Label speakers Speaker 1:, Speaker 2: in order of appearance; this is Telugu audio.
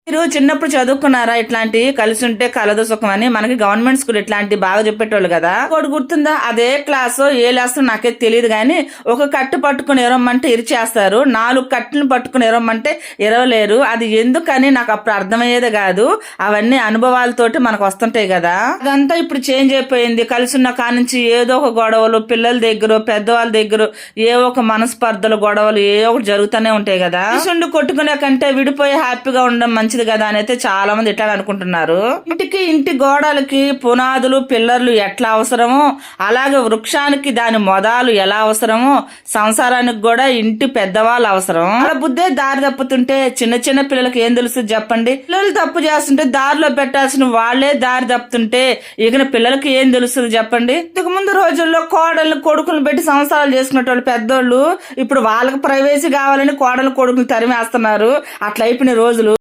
Speaker 1: మీరు చిన్నప్పుడు చదువుకున్నారా ఇట్లాంటి కలిసి ఉంటే కలదు సుఖం అని? మనకి గవర్నమెంట్ స్కూల్ ఇట్లాంటి బాగా చెప్పేటోళ్ళు కదా. ఒకటి గుర్తుందా? అదే క్లాసు ఏ క్లాసు నాకే తెలియదు గాని ఒక కట్టు పట్టుకుని ఎరవమంటే ఇరిచేస్తారు, 4 కట్టును పట్టుకుని ఎరవమంటే ఎరవలేరు. అది ఎందుకని నాకు అప్పుడు అర్థమయ్యేదే కాదు. అవన్నీ అనుభవాలతోటి మనకు వస్తుంటాయి కదా. అదంతా ఇప్పుడు చేంజ్ అయిపోయింది. కలిసి ఉన్న కానుంచి ఏదో ఒక గొడవలు, పిల్లల దగ్గర పెద్దవాళ్ళ దగ్గర ఏ ఒక మనస్పర్ధలు గొడవలు ఏ ఒకటి జరుగుతూనే ఉంటాయి కదా. కొట్టుకునే కంటే విడిపోయి హ్యాపీగా ఉండడం మంచిది కదా అని అయితే చాలా మంది ఇట్లా అనుకుంటున్నారు. ఇంటి గోడలకి పునాదులు పిల్లర్లు ఎట్లా అవసరమో అలాగే వృక్షానికి దాని మొదలు ఎలా అవసరమో సంసారానికి కూడా ఇంటి పెద్దవాళ్ళు అవసరం. అలా బుద్ధే దారి తప్పుతుంటే చిన్న పిల్లలకి ఏం తెలుస్తుంది చెప్పండి? పిల్లలు తప్పు చేస్తుంటే దారిలో పెట్టాల్సిన వాళ్లే దారి తప్పుతుంటే ఇక పిల్లలకి ఏం తెలుస్తుంది చెప్పండి? ఇంతకు ముందు రోజుల్లో కోడళ్ళు కొడుకులు పెట్టి సంసారాలు చేసుకునేటోళ్ళు పెద్దోళ్ళు ఇప్పుడు వాళ్ళకి ప్రైవేసీ కావాలని కోడలు కొడుకులు తరిమేస్తున్నారు. అట్లా అయిపోయిన రోజులు.